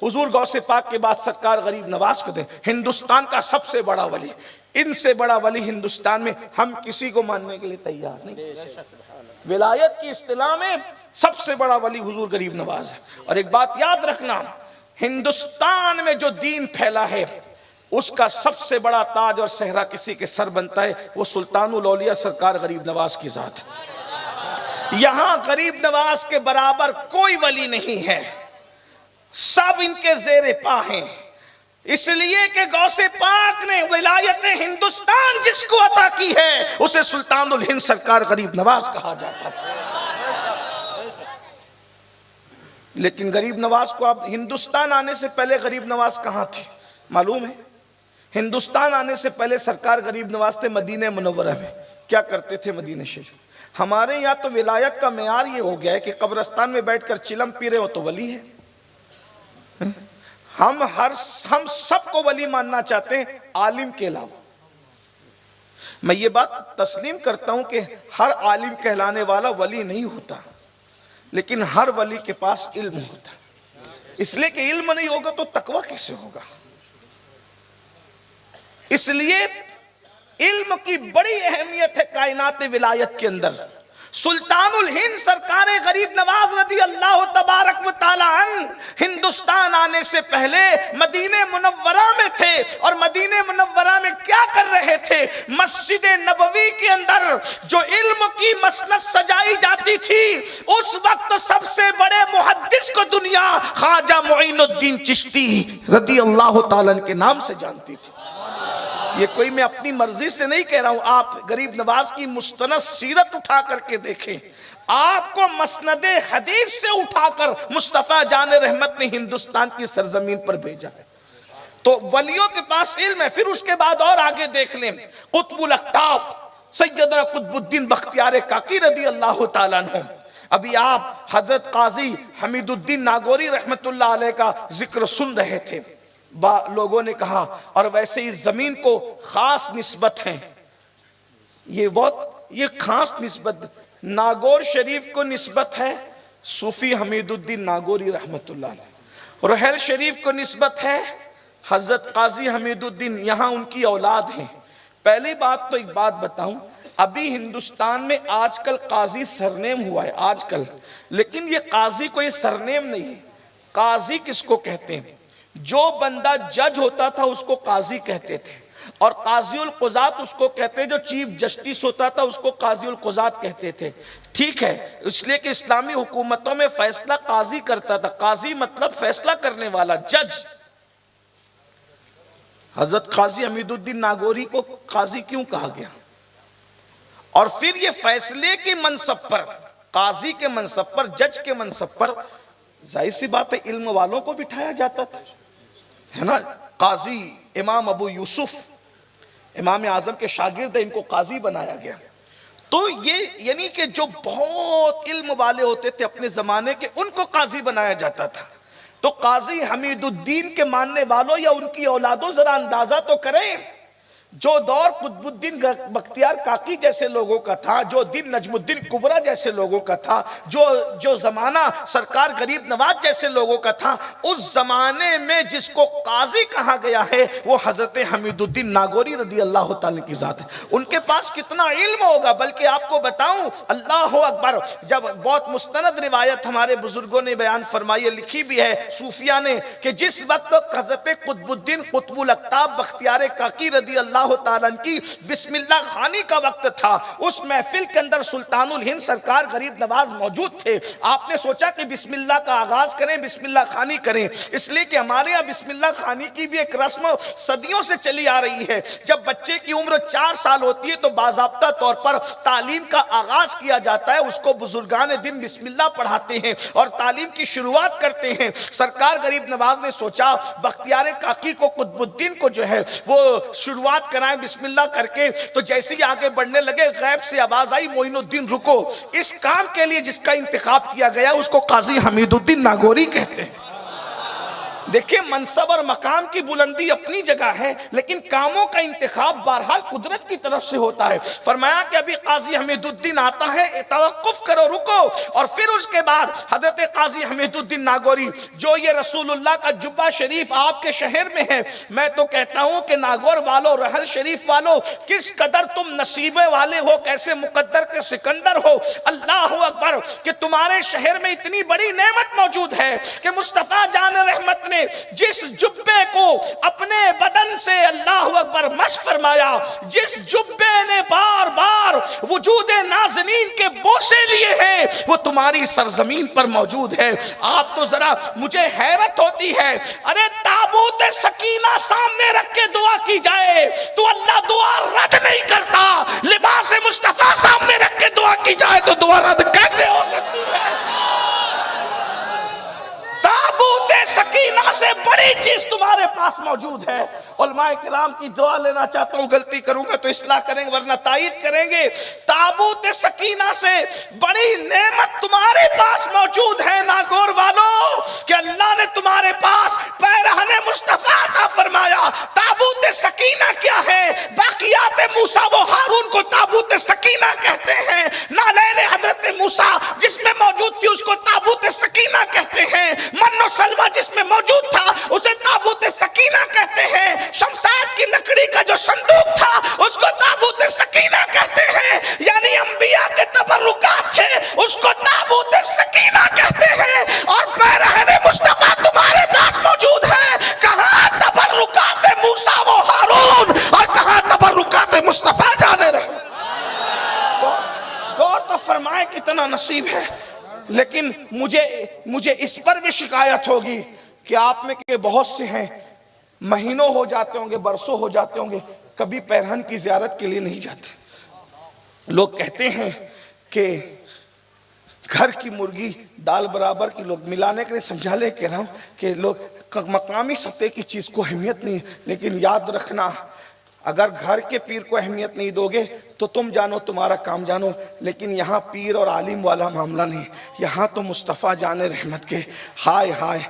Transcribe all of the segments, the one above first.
حضور غوث پاک کے بعد سرکار غریب نواز کو دیں، ہندوستان کا سب سے بڑا ولی، ان سے بڑا ولی ہندوستان میں ہم کسی کو ماننے کے لیے تیار نہیں۔ ولایت کی اصطلاح میں سب سے بڑا ولی حضور غریب نواز ہے۔ اور ایک بات یاد رکھنا، ہندوستان میں جو دین پھیلا ہے اس کا سب سے بڑا تاج اور صحرا کسی کے سر بنتا ہے، وہ سلطان الاولیاء سرکار غریب نواز کی ذات ہے۔ یہاں غریب نواز کے برابر کوئی ولی نہیں ہے، سب ان کے زیر پا ہیں، اس لیے کہ غوث پاک نے ولایت ہندوستان جس کو عطا کی ہے اسے سلطان الہند سرکار غریب نواز کہا جاتا ہے۔ لیکن غریب نواز کو اب ہندوستان آنے سے پہلے غریب نواز کہاں تھے معلوم ہے؟ ہندوستان آنے سے پہلے سرکار غریب نواز تھے مدینہ منورہ میں۔ کیا کرتے تھے مدینہ شریف؟ ہمارے یہاں تو ولایت کا معیار یہ ہو گیا ہے کہ قبرستان میں بیٹھ کر چلم پی رہے ہو تو ولی ہے۔ ہم سب کو ولی ماننا چاہتے ہیں عالم کے علاوہ۔ میں یہ بات تسلیم کرتا ہوں کہ ہر عالم کہلانے والا ولی نہیں ہوتا، لیکن ہر ولی کے پاس علم ہوتا ہے، اس لیے کہ علم نہیں ہوگا تو تقویٰ کیسے ہوگا؟ اس لیے علم کی بڑی اہمیت ہے کائنات ولایت کے اندر۔ سلطان الہند سرکار غریب نواز رضی اللہ تبارک و تعالی عنہ ہندوستان آنے سے پہلے مدینہ منورہ میں تھے، اور مدینہ منورہ میں کیا کر رہے تھے؟ مسجد نبوی کے اندر جو علم کی مسند سجائی جاتی تھی، اس وقت سب سے بڑے محدث کو دنیا خواجہ معین الدین چشتی رضی اللہ تعالیٰ عنہ کے نام سے جانتی تھی۔ یہ کوئی میں اپنی مرضی سے نہیں کہہ رہا ہوں، آپ غریب نواز کی مستند سیرت اٹھا کر کے دیکھیں، آپ کو مسند حدیث سے اٹھا کر مصطفیٰ جان رحمت نے ہندوستان کی سرزمین پر بھیجا ہے۔ تو ولیوں کے پاس علم ہے۔ پھر اس کے بعد اور آگے دیکھ لیں، قطب الاقطاب سیدنا قطب الدین بختیار کاکی رضی اللہ تعالیٰ عنہ۔ ابھی آپ حضرت قاضی حمید الدین ناگوری رحمت اللہ علیہ کا ذکر سن رہے تھے، لوگوں نے کہا اور ویسے اس زمین کو خاص نسبت ہے، یہ خاص نسبت ناگور شریف کو نسبت ہے صوفی حمید الدین ناگوری رحمت اللہ علیہ، رحل شریف کو نسبت ہے حضرت قاضی حمید الدین، یہاں ان کی اولاد ہیں۔ پہلی بات تو ایک بات بتاؤں، ابھی ہندوستان میں آج کل قاضی سرنیم ہوا ہے آج کل، لیکن یہ قاضی کوئی سرنیم نہیں ہے۔ قاضی کس کو کہتے ہیں؟ جو بندہ جج ہوتا تھا اس کو قاضی کہتے تھے، اور قاضی القضات اس کو کہتے ہیں جو چیف جسٹس ہوتا تھا اس کو قاضی القضات کہتے تھے۔ ٹھیک ہے، اس لیے کہ اسلامی حکومتوں میں فیصلہ قاضی کرتا تھا، قاضی مطلب فیصلہ کرنے والا، جج۔ حضرت قاضی حمید الدین ناگوری کو قاضی کیوں کہا گیا؟ اور پھر یہ فیصلے کے منصب پر، قاضی کے منصب پر، جج کے منصب پر ظاہر سی بات ہے علم والوں کو بٹھایا جاتا تھا، ہے نا۔ قاضی امام ابو یوسف امام اعظم کے شاگرد ہیں، ان کو قاضی بنایا گیا۔ تو یہ یعنی کہ جو بہت علم والے ہوتے تھے اپنے زمانے کے، ان کو قاضی بنایا جاتا تھا۔ تو قاضی حمید الدین کے ماننے والوں یا ان کی اولادوں ذرا اندازہ تو کریں، جو دور قطب الدین بختیار کاکی جیسے لوگوں کا تھا، جو دن نجم الدین کبرا جیسے لوگوں کا تھا، جو زمانہ سرکار غریب نواز جیسے لوگوں کا تھا، اس زمانے میں جس کو قاضی کہا گیا ہے وہ حضرت حمید الدین ناگوری رضی اللہ تعالیٰ کی ذات ہے۔ ان کے پاس کتنا علم ہوگا، بلکہ آپ کو بتاؤں اللہ اکبر، جب بہت مستند روایت ہمارے بزرگوں نے بیان فرمائی ہے، لکھی بھی ہے صوفیہ نے، کہ جس وقت حضرت قطب الدین قطب الاقطاب بختیار کاکی رضی اللہ تعالیٰ کی بسم اللہ خانی کا وقت تھا، اس محفل کے اندر سلطان الہند سرکار غریب نواز موجود تھے۔ آپ نے سوچا کہ بسم اللہ کا آغاز کریں، بسم اللہ خانی کریں، اس لیے کہ ہمارے یہاں بسم اللہ خانی کی بھی ایک رسم صدیوں سے چلی آ رہی ہے۔ جب بچے کی عمر 4 سال ہوتی ہے تو باضابطہ طور پر تعلیم کا آغاز کیا جاتا ہے، اس کو بزرگان دین بسم اللہ پڑھاتے ہیں اور تعلیم کی شروعات کرتے ہیں۔ سرکار غریب نواز نے سوچا بختیار کاکی کو قطب الدین کو جو ہے وہ شروعات کرائیں بسم اللہ کر کے، تو جیسے ہی آگے بڑھنے لگے غیب سے آواز آئی معین الدین رکو، اس کام کے لیے جس کا انتخاب کیا گیا اس کو قاضی حمید الدین ناگوری کہتے ہیں۔ دیکھیں منصب اور مقام کی بلندی اپنی جگہ ہے، لیکن کاموں کا انتخاب بہرحال قدرت کی طرف سے ہوتا ہے۔ فرمایا کہ ابھی قاضی حمید الدین آتا ہے، توقف کرو، رکو، اور پھر اس کے بعد حضرت قاضی حمید الدین ناگوری، جو یہ رسول اللہ کا جبہ شریف آپ کے شہر میں ہے، میں تو کہتا ہوں کہ ناگور والو، رحل شریف والو، کس قدر تم نصیبے والے ہو، کیسے مقدر کے سکندر ہو، اللہ اکبر، کہ تمہارے شہر میں اتنی بڑی نعمت موجود ہے کہ مصطفیٰ جان رحمت نے جس جبے کو اپنے بدن سے اللہ اکبر مس فرمایا، جس جبے نے بار بار وجود نازنین کے بوسے لیے ہیں، وہ تمہاری سرزمین پر موجود ہے۔ آپ تو ذرا، مجھے حیرت ہوتی ہے، ارے تابوت سکینہ سامنے رکھ کے دعا کی جائے تو اللہ دعا رد نہیں کرتا، لباس مصطفیٰ سامنے رکھ کے دعا کی جائے تو دعا رد کیسے ہو سکتی ہے؟ تابوت سکینہ سے بڑی چیز تمہارے پاس موجود ہے۔ علماء کرام کی دعا لینا چاہتا ہوں، غلطی کروں گا تو اصلاح کریں گے ورنہ تائید کریں گے۔ تابوت سکینہ سے بڑی نعمت تمہارے پاس موجود ہے ناگور والو، کہ اللہ نے تمہارے پاس پیرہن مصطفیٰ عطا فرمایا۔ تابوت سکینہ کیا ہے؟ باقیات موسیٰ و ہارون کو تابوت سکینہ کہتے ہیں۔ نالین حضرت موسیٰ جس میں موجود تھی اس کو تابوت سکینہ کہتے ہیں۔ من و سلوہ جس میں موجود تھا اسے تابوت سکینہ کہتے ہیں۔ شمشاد کی لکڑی کا جو صندوق تھا اس کو تابوت سکینہ کہتے ہیں۔ یعنی انبیاء کے تبرکات تھے، اس کو تابوت سکینہ کہتے ہیں۔ اور پیرہن مصطفیٰ تمہارے پاس موجود ہے۔ کہاں تبرکات موسیٰ و ہارون اور کہاں تبرکات مصطفیٰ جانے رہے۔ غور تو فرمائے کتنا نصیب ہے۔ لیکن مجھے اس پر بھی شکایت ہوگی کہ آپ میں کہ بہت سے ہیں، مہینوں ہو جاتے ہوں گے، برسوں ہو جاتے ہوں گے، کبھی پیرہن کی زیارت کے لیے نہیں جاتے۔ لوگ کہتے ہیں کہ گھر کی مرغی دال برابر کی، لوگ ملانے کے لیے سمجھا لے کہہ رہا ہوں کہ لوگ مقامی سطح کی چیز کو اہمیت نہیں، لیکن یاد رکھنا اگر گھر کے پیر کو اہمیت نہیں دو گے تو تم جانو، تمہارا کام جانو، لیکن یہاں پیر اور عالم والا معاملہ نہیں، یہاں تو مصطفیٰ جان رحمت کے۔ ہائے ہائے،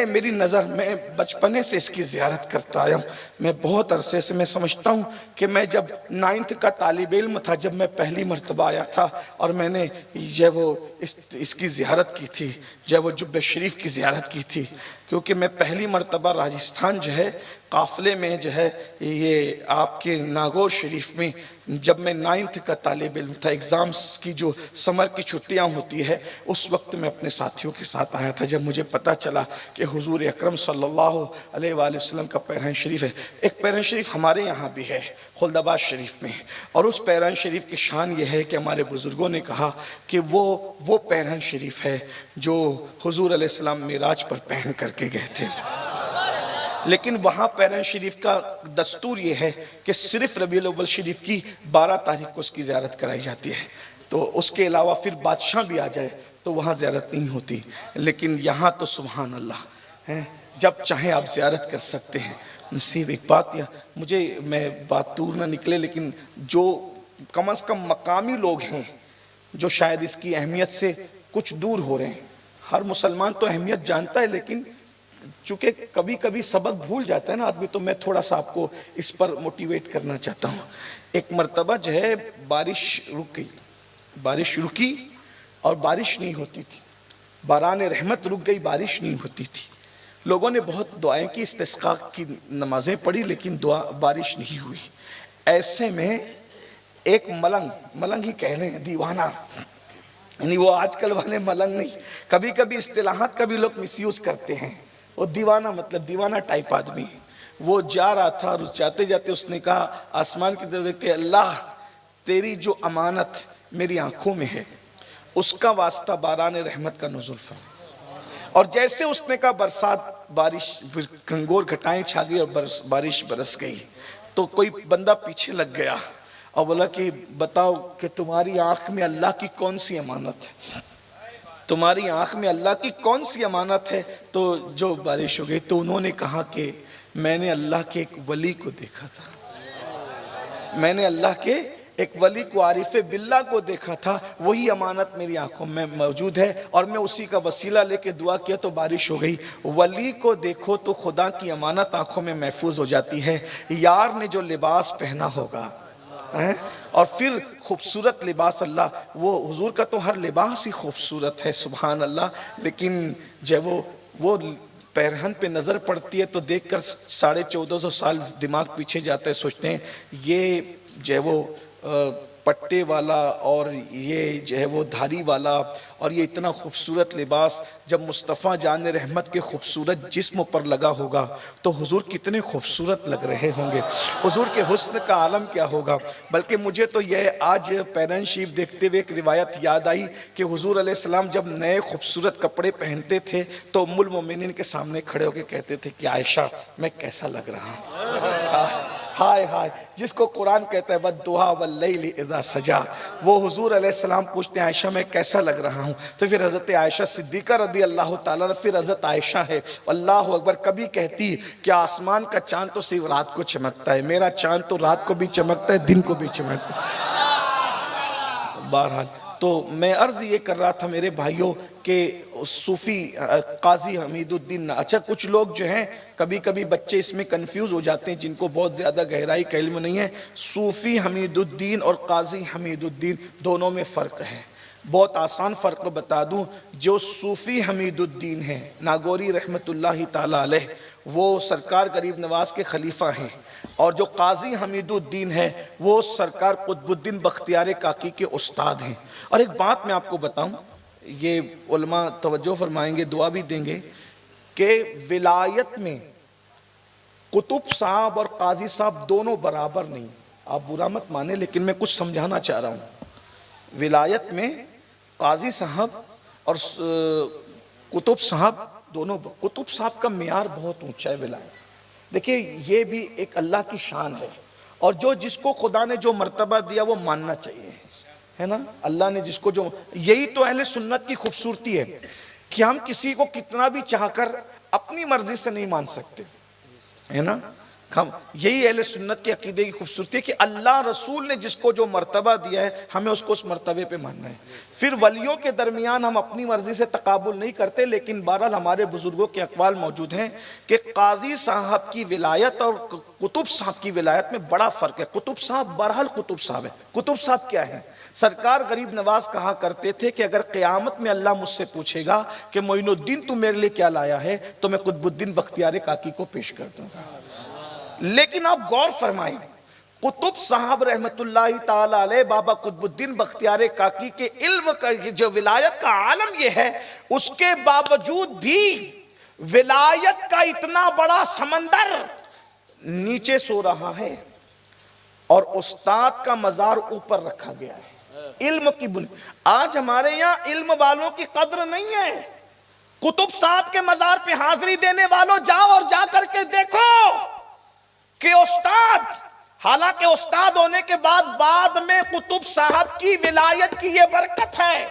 میری نظر، میں بچپنے سے اس کی زیارت کرتا آیا ہوں، میں بہت عرصے سے، میں سمجھتا ہوں کہ میں جب 9th کا طالب علم تھا، جب میں پہلی مرتبہ آیا تھا اور میں نے جب وہ اس کی زیارت کی تھی، جب وہ جبہ شریف کی زیارت کی تھی، کیونکہ میں پہلی مرتبہ راجستھان جو ہے قافلے میں جو ہے یہ آپ کے ناگور شریف میں، جب میں 9th کا طالب علم تھا، ایگزامز کی جو سمر کی چھٹیاں ہوتی ہے، اس وقت میں اپنے ساتھیوں کے ساتھ آیا تھا۔ جب مجھے پتہ چلا کہ حضور اکرم صلی اللہ علیہ وآلہ وسلم کا پیرہن شریف ہے، ایک پیرہن شریف ہمارے یہاں بھی ہے خلد آباد شریف میں، اور اس پیرہن شریف کی شان یہ ہے کہ ہمارے بزرگوں نے کہا کہ وہ پیرہن شریف ہے جو حضور علیہ السلام معراج پر پہن کر کے گئے تھے۔ لیکن وہاں پیرہن شریف کا دستور یہ ہے کہ صرف ربیع الاول شریف کی 12 تاریخ کو اس کی زیارت کرائی جاتی ہے، تو اس کے علاوہ پھر بادشاہ بھی آ جائے تو وہاں زیارت نہیں ہوتی۔ لیکن یہاں تو سبحان اللہ ہے، جب چاہیں آپ زیارت کر سکتے ہیں۔ نصیب ایک بات میں بات دور نہ نکلے، لیکن جو کم از کم مقامی لوگ ہیں جو شاید اس کی اہمیت سے کچھ دور ہو رہے ہیں، ہر مسلمان تو اہمیت جانتا ہے لیکن چونکہ کبھی کبھی سبق بھول جاتا ہے نا آدمی، تو میں تھوڑا سا آپ کو اس پر موٹیویٹ کرنا چاہتا ہوں۔ ایک مرتبہ جو ہے بارش رک گئی، بارش رکی اور بارش نہیں ہوتی تھی، باران رحمت رک گئی، بارش نہیں ہوتی تھی۔ لوگوں نے بہت دعائیں کی، استسقاء کی نمازیں پڑھی، لیکن بارش نہیں ہوئی۔ ایسے میں ایک ملنگ ہی کہہ لیں، دیوانہ، یعنی وہ آج کل والے ملنگ نہیں، کبھی کبھی اصطلاحات کا بھی لوگ مس یوز کرتے ہیں، وہ دیوانہ مطلب دیوانہ ٹائپ آدمی، وہ جا رہا تھا اور جاتے جاتے اس نے کہا آسمان کی طرف دیکھتے، اللہ تیری جو امانت میری آنکھوں میں ہے اس کا واسطہ باران رحمت کا نزول فرما۔ اور جیسے اس نے کہا برسات، بارش، گھنگور گھٹائیں چھا گئی اور بارش برس گئی، تو کوئی بندہ پیچھے لگ گیا اور بولا کہ بتاؤ کہ تمہاری آنکھ میں اللہ کی کون سی امانت ہے، تمہاری آنکھ میں اللہ کی کون سی امانت ہے؟ تو جو بارش ہو گئی تو انہوں نے کہا کہ میں نے اللہ کے ایک ولی کو دیکھا تھا، میں نے اللہ کے ایک ولی کو عارف باللہ کو دیکھا تھا، وہی امانت میری آنکھوں میں موجود ہے اور میں اسی کا وسیلہ لے کے دعا کیا تو بارش ہو گئی۔ ولی کو دیکھو تو خدا کی امانت آنکھوں میں محفوظ ہو جاتی ہے۔ یار نے جو لباس پہنا ہوگا اور پھر خوبصورت لباس، اللہ وہ حضور کا تو ہر لباس ہی خوبصورت ہے سبحان اللہ، لیکن جب وہ پیرہن پہ نظر پڑتی ہے تو دیکھ کر 1450 سال دماغ پیچھے جاتا ہے، سوچتے ہیں یہ جو ہے وہ پٹے والا اور یہ جو ہے وہ دھاری والا اور یہ اتنا خوبصورت لباس جب مصطفیٰ جان رحمت کے خوبصورت جسم پر لگا ہوگا تو حضور کتنے خوبصورت لگ رہے ہوں گے، حضور کے حسن کا عالم کیا ہوگا۔ بلکہ مجھے تو یہ آج پیرہن شریف دیکھتے ہوئے ایک روایت یاد آئی کہ حضور علیہ السلام جب نئے خوبصورت کپڑے پہنتے تھے تو ام المومنین کے سامنے کھڑے ہو کے کہتے تھے کہ عائشہ میں کیسا لگ رہا ہوں۔ ہائے ہائے، جس کو قرآن کہتا ہے وَالضُّحَىٰ وَاللَّيْلِ إِذَا سَجَىٰ، وہ حضور علیہ السلام پوچھتے ہیں عائشہ میں کیسا لگ رہا ہوں، تو پھر حضرت عائشہ صدیقہ رضی اللہ تعالیٰ پھر حضرت عائشہ ہے اللہ اکبر کبھی کہتی کہ آسمان کا چاند تو صرف رات کو چمکتا ہے، میرا چاند تو رات کو بھی چمکتا ہے دن کو بھی چمکتا ہے۔ بہرحال تو میں عرض یہ کر رہا تھا میرے بھائیوں کہ صوفی قاضی حمید الدین، اچھا کچھ لوگ جو ہیں کبھی کبھی بچے اس میں کنفیوز ہو جاتے ہیں جن کو بہت زیادہ گہرائی کا علم نہیں ہے، صوفی حمید الدین اور قاضی حمید الدین دونوں میں فرق ہے۔ بہت آسان فرق بتا دوں، جو صوفی حمید الدین ہیں ناگوری رحمت اللہ تعالی علیہ وہ سرکار غریب نواز کے خلیفہ ہیں، اور جو قاضی حمید الدین ہے وہ سرکار قطب الدین بختیار کاکی کے استاد ہیں۔ اور ایک بات میں آپ کو بتاؤں، یہ علماء توجہ فرمائیں گے دعا بھی دیں گے کہ ولایت میں قطب صاحب اور قاضی صاحب دونوں برابر نہیں، آپ برا مت مانیں لیکن میں کچھ سمجھانا چاہ رہا ہوں۔ ولایت میں قاضی صاحب اور قطب صاحب دونوں، قطب صاحب کا معیار بہت اونچا ہے ولایت، دیکھیں یہ بھی ایک اللہ کی شان ہے، اور جس کو خدا نے جو مرتبہ دیا وہ ماننا چاہیے، ہے نا، اللہ نے جس کو جو، یہی تو اہل سنت کی خوبصورتی ہے کہ ہم کسی کو کتنا بھی چاہ کر اپنی مرضی سے نہیں مان سکتے، ہے نا، یہی اہل سنت کے عقیدے کی خوبصورتی ہے کہ اللہ رسول نے جس کو جو مرتبہ دیا ہے ہمیں اس کو اس مرتبے پہ ماننا ہے۔ پھر ولیوں کے درمیان ہم اپنی مرضی سے تقابل نہیں کرتے، لیکن بہرحال ہمارے بزرگوں کے اقوال موجود ہیں کہ قاضی صاحب کی ولایت اور قطب صاحب کی ولایت میں بڑا فرق ہے۔ قطب صاحب بہرحال قطب صاحب ہے۔ قطب صاحب کیا ہے؟ سرکار غریب نواز کہا کرتے تھے کہ اگر قیامت میں اللہ مجھ سے پوچھے گا کہ معین الدین تو میرے لیے کیا لایا ہے تو میں قطب الدین بختیار کاکی کو پیش کر دوں گا۔ لیکن آپ غور فرمائیں، قطب صاحب رحمت اللہ تعالی علیہ بابا قطب الدین بختیار کاکی کے علم کا جو ولایت کا عالم یہ ہے، اس کے باوجود بھی ولایت کا اتنا بڑا سمندر نیچے سو رہا ہے اور استاد کا مزار اوپر رکھا گیا ہے۔ علم کی بنیاد، آج ہمارے یہاں علم والوں کی قدر نہیں ہے۔ قطب صاحب کے مزار پہ حاضری دینے والوں جاؤ اور جا کر کے دیکھو کہ استاد، حالانکہ استاد ہونے کے بعد میں قطب صاحب کی ولایت کی یہ برکت ہے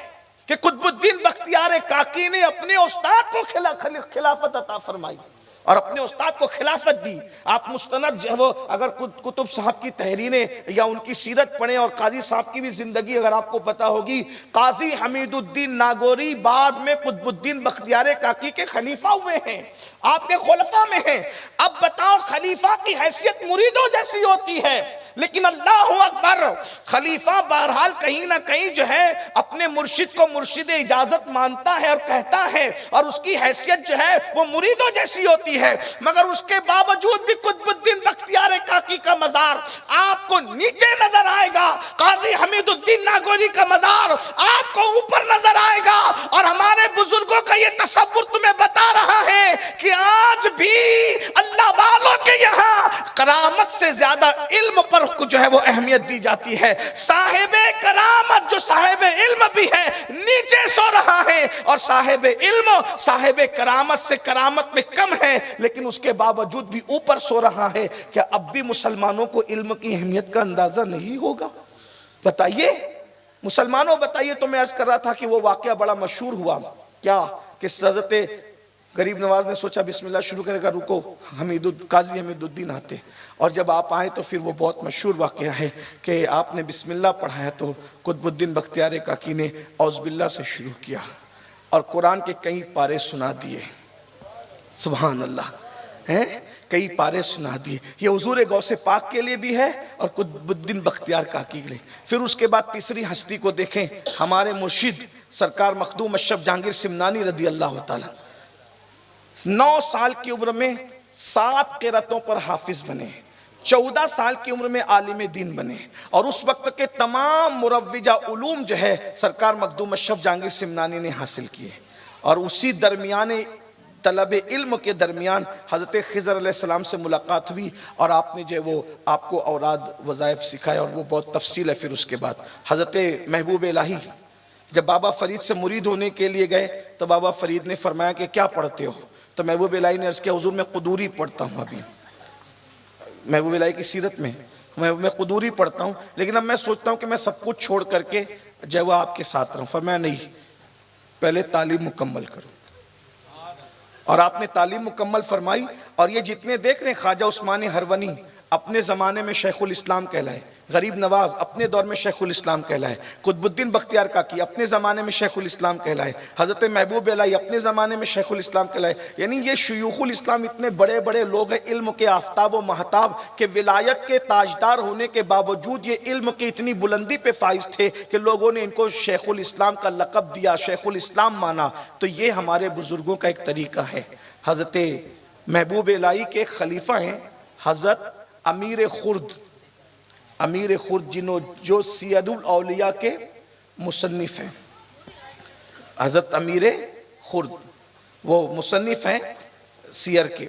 کہ قطب الدین بختیار کاکی نے اپنے استاد کو خلافت عطا فرمائی اور اپنے استاد کو خلافت دی۔ آپ مستند جو وہ اگر قطب صاحب کی تحریریں یا ان کی سیرت پڑھیں اور قاضی صاحب کی بھی زندگی اگر آپ کو پتا ہوگی، قاضی حمید الدین ناگوری بعد میں قطب الدین بختیار کاکی کے خلیفہ ہوئے ہیں، آپ کے خلفاء میں ہیں۔ اب بتاؤ، خلیفہ کی حیثیت مریدوں جیسی ہوتی ہے، لیکن اللہ اکبر، خلیفہ بہرحال کہیں نہ کہیں جو ہے اپنے مرشد کو مرشد اجازت مانتا ہے اور کہتا ہے، اور اس کی حیثیت جو ہے وہ مریدوں جیسی ہوتی ہے، مگر اس کے باوجود بھی قطب الدین بختیار کاکی کا مزار آپ کو نیچے نظر آئے گا، قاضی حمید الدین ناگوری کا مزار آپ کو اوپر نظر آئے گا۔ اور ہمارے بزرگوں کا یہ تصور تمہیں بتا رہا ہے کہ آج بھی اللہ والوں کے یہاں کرامت سے زیادہ علم پر جو ہے وہ اہمیت دی جاتی ہے۔ صاحب کرامت جو صاحب علم بھی ہے نیچے سو رہا ہے، اور صاحب علم صاحب کرامت سے کرامت میں کم ہے لیکن اس کے باوجود بھی اوپر سو رہا ہے۔ کیا اب بھی مسلمانوں کو علم کی اہمیت کا اندازہ نہیں ہوگا؟ بتائیے مسلمانوں، بتائیے۔ تو میں عرض کر رہا تھا کہ وہ واقعہ بڑا مشہور ہوا، کیا کہ حضرت غریب نواز نے سوچا بسم اللہ شروع کرے گا، رکو قاضی حمید الدین آتے، اور جب آپ آئے تو پھر وہ بہت مشہور واقعہ ہے کہ آپ نے بسم اللہ پڑھایا تو قطب الدین بختیار کاکی نے اعوذ باللہ سے شروع کیا اور قرآن کے کئی پارے سنا دیے، سبحان اللہ، کئی پارے سنا دیے۔ یہ حضور غوث پاک کے لیے بھی ہے اور قطب الدین بختیار کاکی کے لیے۔ پھر اس کے بعد تیسری ہستی کو دیکھیں، ہمارے مرشد سرکار مخدوم اشرف جہانگیر سمنانی رضی اللہ تعالیٰ، 9 سال کی عمر میں 7 قرأتوں پر حافظ بنے، 14 سال کی عمر میں عالم دین بنے، اور اس وقت کے تمام مروجہ علوم جو ہے سرکار مخدوم اشرف جہانگیر سمنانی نے حاصل کیے۔ اور اسی درمیان طلب علم کے درمیان حضرت خضر علیہ السلام سے ملاقات ہوئی اور آپ نے جو وہ آپ کو اوراد وظائف سکھائے، اور وہ بہت تفصیل ہے۔ پھر اس کے بعد حضرت محبوب الہی جب بابا فرید سے مرید ہونے کے لیے گئے تو بابا فرید نے فرمایا کہ کیا پڑھتے ہو؟ تو محبوب الہی نے عرض کیا حضور میں قدوری پڑھتا ہوں، ابھی محبوب الہی کی سیرت میں میں قدوری پڑھتا ہوں، لیکن اب میں سوچتا ہوں کہ میں سب کچھ چھوڑ کر کے جو وہ آپ کے ساتھ رہوں۔ فرمایا نہیں، پہلے تعلیم مکمل کرو، اور آپ نے تعلیم مکمل فرمائی۔ اور یہ جتنے دیکھ رہے ہیں، خواجہ عثمانی ہرونی اپنے زمانے میں شیخ الاسلام کہلائے، غریب نواز اپنے دور میں شیخ الاسلام کہلائے، قطب الدین بختیار کاکی اپنے زمانے میں شیخ الاسلام کہلائے، حضرت محبوب الہی اپنے زمانے میں شیخ الاسلام کہلائے۔ یعنی یہ شیوخ الاسلام اتنے بڑے بڑے لوگ ہیں، علم کے آفتاب و مہتاب کے، ولایت کے تاجدار ہونے کے باوجود یہ علم کی اتنی بلندی پہ فائز تھے کہ لوگوں نے ان کو شیخ الاسلام کا لقب دیا، شیخ الاسلام مانا۔ تو یہ ہمارے بزرگوں کا ایک طریقہ ہے۔ حضرت محبوب الہی کے خلیفہ ہیں حضرت امیر خرد، امیر خرد جو سیر الاولیاء کے مصنف ہیں، حضرت امیر خرد وہ مصنف ہیں سیر کے۔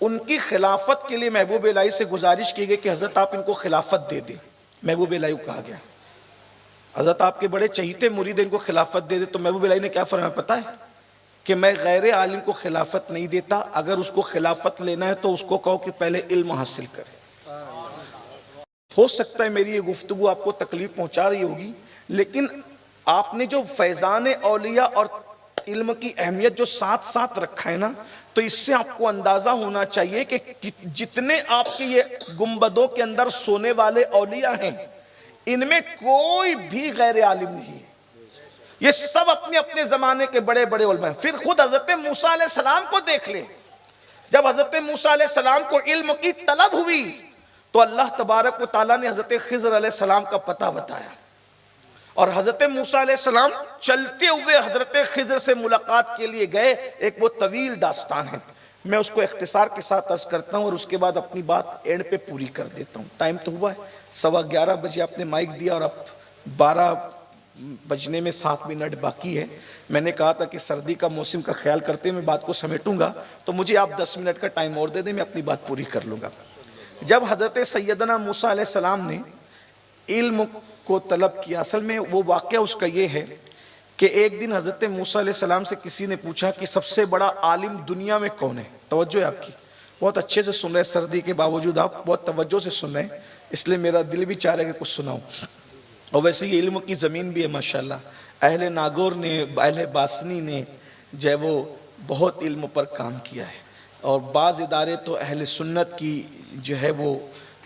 ان کی خلافت کے لیے محبوب الہی سے گزارش کی گئی کہ حضرت آپ ان کو خلافت دے دیں۔ محبوب الہی کو کہا گیا حضرت آپ کے بڑے چہیتے مرید ان کو خلافت دے دے۔ تو محبوب الہی نے کیا فرمایا پتہ ہے کہ میں غیر عالم کو خلافت نہیں دیتا، اگر اس کو خلافت لینا ہے تو اس کو کہو کہ پہلے علم حاصل کرے۔ ہو سکتا ہے میری یہ گفتگو آپ کو تکلیف پہنچا رہی ہوگی، لیکن آپ نے جو فیضان اولیاء اور علم کی اہمیت جو ساتھ ساتھ رکھا ہے نا، تو اس سے آپ کو اندازہ ہونا چاہیے کہ جتنے آپ کے یہ گنبدوں کے اندر سونے والے اولیاء ہیں، ان میں کوئی بھی غیر عالم نہیں ہے، یہ سب اپنے اپنے زمانے کے بڑے بڑے علماء ہیں۔ پھر خود حضرت موسیٰ علیہ السلام کو دیکھ لیں، جب حضرت موسیٰ علیہ السلام کو علم کی طلب ہوئی تو اللہ تبارک و تعالیٰ نے حضرت خضر علیہ السلام کا پتہ بتایا، اور حضرت موسیٰ علیہ السلام چلتے ہوئے حضرت خضر سے ملاقات کے لیے گئے۔ ایک وہ طویل داستان ہے، میں اس کو اختصار کے ساتھ عرض کرتا ہوں اور اس کے بعد اپنی بات اینڈ پہ پوری کر دیتا ہوں۔ ٹائم تو ہوا ہے 11:15 بجے آپ نے مائک دیا اور اب 12 بجنے میں 7 منٹ باقی ہے۔ میں نے کہا تھا کہ سردی کا موسم کا خیال کرتے ہوئے میں بات کو سمیٹوں گا، تو مجھے آپ 10 منٹ کا ٹائم اور دے دیں، میں اپنی بات پوری کر لوں گا۔ جب حضرت سیدنا موسیٰ علیہ السلام نے علم کو طلب کیا، اصل میں وہ واقعہ اس کا یہ ہے کہ ایک دن حضرت موسیٰ علیہ السلام سے کسی نے پوچھا کہ سب سے بڑا عالم دنیا میں کون ہے؟ توجہ ہے آپ کی، بہت اچھے سے سن رہے ہیں، سردی کے باوجود آپ بہت توجہ سے سن رہے ہیں، اس لیے میرا دل بھی چاہ رہا ہے کہ کچھ سناؤں۔ اور ویسے یہ علم کی زمین بھی ہے ماشاءاللہ، اہل ناگور نے، اہل باسنی نے جو وہ بہت علم پر کام کیا ہے، اور بعض ادارے تو اہل سنت کی جو ہے وہ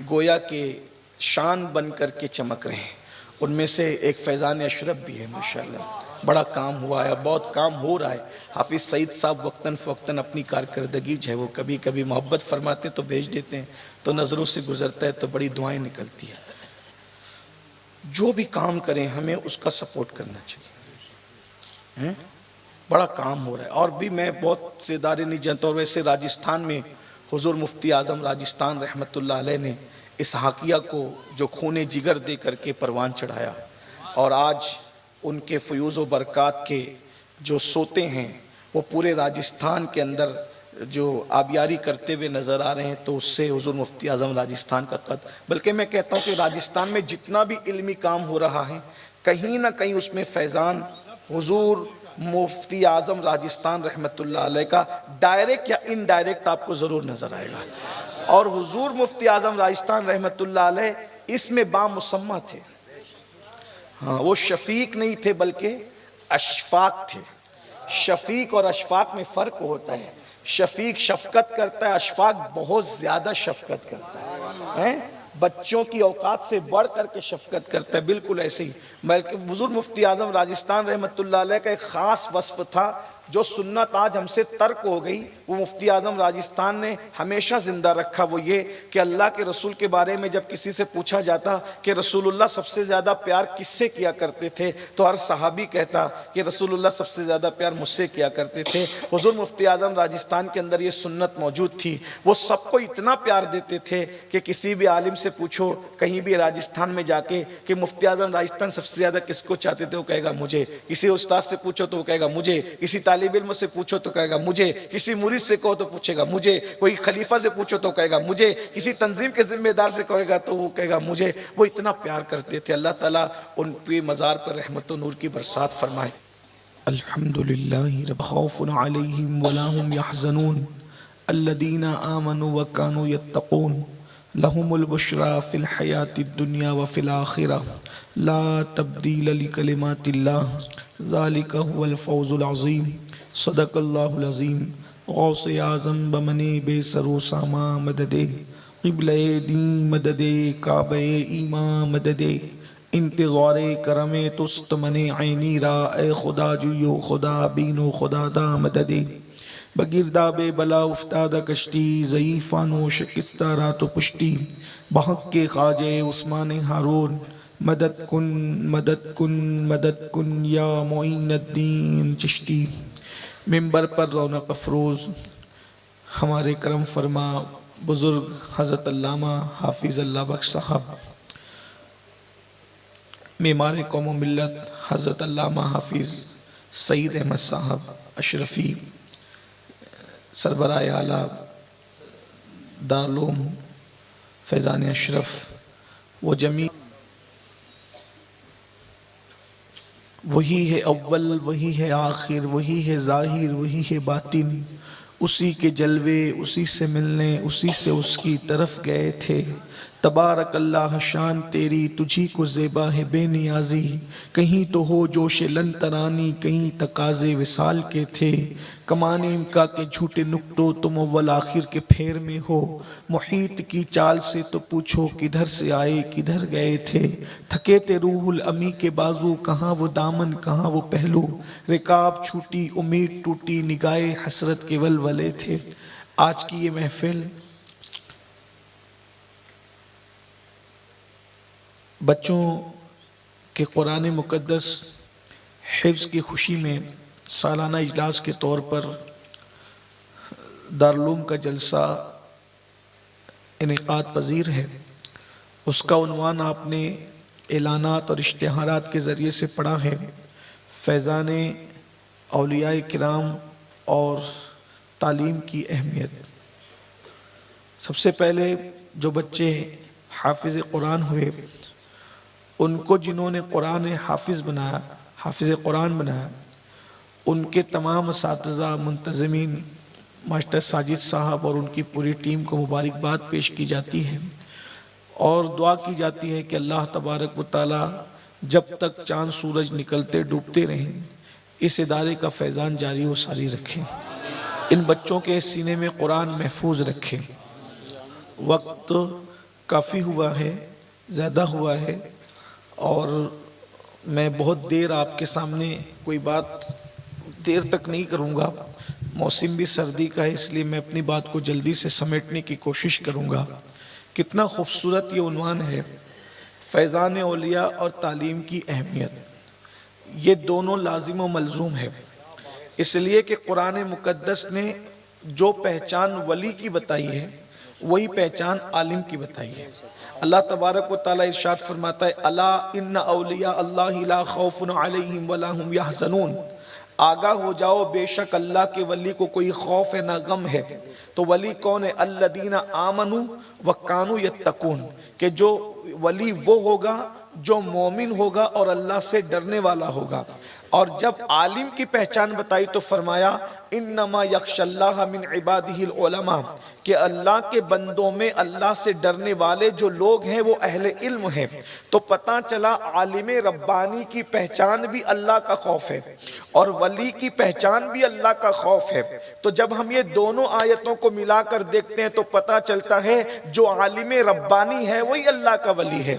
گویا کہ شان بن کر کے چمک رہے ہیں، ان میں سے ایک فیضان اشرف بھی ہے ماشاءاللہ۔ بڑا کام ہوا ہے، بہت کام ہو رہا ہے۔ حافظ سعید صاحب وقتاً فوقتاً اپنی کارکردگی جو ہے وہ کبھی کبھی محبت فرماتے تو بھیج دیتے ہیں، تو نظروں سے گزرتا ہے تو بڑی دعائیں نکلتی ہیں۔ جو بھی کام کریں ہمیں اس کا سپورٹ کرنا چاہیے، بڑا کام ہو رہا ہے۔ اور بھی میں بہت سے ادارے نہیں جانتا، اور ویسے راجستھان میں حضور مفتی اعظم راجستھان رحمۃ اللہ علیہ نے اس حاکیہ کو جو خون جگر دے کر کے پروان چڑھایا، اور آج ان کے فیوز و برکات کے جو سوتے ہیں وہ پورے راجستھان کے اندر جو آبیاری کرتے ہوئے نظر آ رہے ہیں، تو اس سے حضور مفتی اعظم راجستھان کا قد، بلکہ میں کہتا ہوں کہ راجستھان میں جتنا بھی علمی کام ہو رہا ہے کہیں نہ کہیں اس میں فیضان حضور مفتی اعظم راجستھان رحمۃ اللہ علیہ کا ڈائریکٹ یا انڈائریکٹ آپ کو ضرور نظر آئے گا۔ اور حضور مفتی اعظم راجستھان رحمۃ اللہ علیہ اس میں بامسمہ تھے، ہاں وہ شفیق نہیں تھے بلکہ اشفاق تھے، شفیق اور اشفاق میں فرق ہوتا ہے. شفیق شفقت کرتا ہے، اشفاق بہت زیادہ شفقت کرتا ہے، بچوں کی اوقات سے بڑھ کر کے شفقت کرتا ہے. بالکل ایسے ہی بلکہ بزرگ مفتی اعظم راجستھان رحمۃ اللہ علیہ کا ایک خاص وصف تھا جو سنت آج ہم سے ترک ہو گئی، وہ مفتی اعظم راجستھان نے ہمیشہ زندہ رکھا. وہ یہ کہ اللہ کے رسول کے بارے میں جب کسی سے پوچھا جاتا کہ رسول اللہ سب سے زیادہ پیار کس سے کیا کرتے تھے تو ہر صحابی کہتا کہ رسول اللہ سب سے زیادہ پیار مجھ سے کیا کرتے تھے. حضور مفتی اعظم راجستھان کے اندر یہ سنت موجود تھی، وہ سب کو اتنا پیار دیتے تھے کہ کسی بھی عالم سے پوچھو کہیں بھی راجستھان میں جا کے کہ مفتی اعظم راجستھان سب سے زیادہ کس کو چاہتے تھے، وہ کہے گا مجھے. کسی استاد سے پوچھو تو وہ کہے گا مجھے، کسی طالب علم سے پوچھو تو کہے گا مجھے، کسی مرید سے کہو تو پوچھے گا مجھے، کوئی خلیفہ سے پوچھو تو کہے گا مجھے، کسی تنظیم کے ذمہ دار سے کہے گا تو وہ کہے گا مجھے. وہ اتنا پیار کرتے تھے. اللہ تعالیٰ ان کی مزار پر رحمت و نور کی برسات فرمائے. الحمدللہ رب خوف علیہم ولا هم يحزنون الذین آمنوا وکانوا یتقون لهم البشرى فی الحیاة الدنیا وفی الآخرہ لا تبدیل لکلمات اللہ ذالک هو الفوز العظیم. صدق اللہ العظیم. غوث اعظم بمنے بے سرو ساما مددے قبلہ دین مددے کعبہ ایمان مددے انتظار کرم تست من عینی را اے خدا جویو خدا بینو خدا دا مددے بگرداب بلا افتادہ کشتی ضعیفانو شکستہ رات و پشتی بحق کے خواجہ عثمان ہارون مدد کن مدد کن مدد کن یا معین الدین چشتی. ممبر پر رونق افروز ہمارے کرم فرما بزرگ حضرت علامہ حافظ اللہ بخش صاحب، معمار قوم و ملت حضرت علامہ حافظ سعید احمد صاحب اشرفی، سربراہ اعلیٰ دارالعلوم فیضان اشرف، وہ جمیع وہی ہے اول وہی ہے آخر وہی ہے ظاہر وہی ہے باطن، اسی کے جلوے اسی سے ملنے اسی سے اس کی طرف گئے تھے. تبارک اللہ شان تیری تجھی کو زیبا ہے بے نیازی، کہیں تو ہو جوش لن ترانی کہیں تقاضے وصال کے تھے. کمان امکا کے جھوٹے نکتوں تم اول آخر کے پھیر میں ہو، محیط کی چال سے تو پوچھو کدھر سے آئے کدھر گئے تھے. تھکے تھے روح الامی کے بازو کہاں وہ دامن کہاں وہ پہلو، رکاب چھوٹی امید ٹوٹی نگاہ حسرت کے ولولے تھے. آج کی یہ محفل بچوں کے قرآن مقدس حفظ کی خوشی میں سالانہ اجلاس کے طور پر دارالعلوم کا جلسہ انعقاد پذیر ہے. اس کا عنوان آپ نے اعلانات اور اشتہارات کے ذریعے سے پڑھا ہے، فیضان اولیاء کرام اور تعلیم کی اہمیت. سب سے پہلے جو بچے حافظ قرآن ہوئے ان کو جنہوں نے قرآن حافظ بنایا، حافظ قرآن بنایا، ان کے تمام اساتذہ منتظمین ماسٹر ساجد صاحب اور ان کی پوری ٹیم کو مبارکباد پیش کی جاتی ہے اور دعا کی جاتی ہے کہ اللہ تبارک و تعالی جب تک چاند سورج نکلتے ڈوبتے رہیں اس ادارے کا فیضان جاری و ساری رکھیں، ان بچوں کے سینے میں قرآن محفوظ رکھیں. وقت کافی ہوا ہے، زیادہ ہوا ہے اور میں بہت دیر آپ کے سامنے کوئی بات دیر تک نہیں کروں گا. موسم بھی سردی کا ہے اس لیے میں اپنی بات کو جلدی سے سمیٹنے کی کوشش کروں گا. کتنا خوبصورت یہ عنوان ہے، فیضان اولیاء اور تعلیم کی اہمیت. یہ دونوں لازم و ملزوم ہے، اس لیے کہ قرآن مقدس نے جو پہچان ولی کی بتائی ہے وہی پہچان عالم کی بتائی ہے. اللہ تبارک و تعالیٰ ارشاد فرماتا ہے الا ان اولیاء اللہ لا خوف علیہم ولا هم یحزنون، آگاہ ہو جاؤ بے شک اللہ کے ولی کو کوئی خوف ہے نہ غم ہے. تو ولی کون ہے؟ الذین آمنوا وکانوا یتقون، کہ جو ولی وہ ہوگا جو مومن ہوگا اور اللہ سے ڈرنے والا ہوگا. اور جب عالم کی پہچان بتائی تو فرمایا انما یخشی اللہ من عبادہ العلماء، کہ اللہ کے بندوں میں اللہ سے ڈرنے والے جو لوگ ہیں وہ اہل علم ہیں۔ تو پتہ چلا عالم ربانی کی پہچان بھی اللہ کا خوف ہے اور ولی کی پہچان بھی اللہ کا خوف ہے۔ تو جب ہم یہ دونوں آیتوں کو ملا کر دیکھتے ہیں تو پتہ چلتا ہے جو عالم ربانی ہے وہی اللہ کا ولی ہے،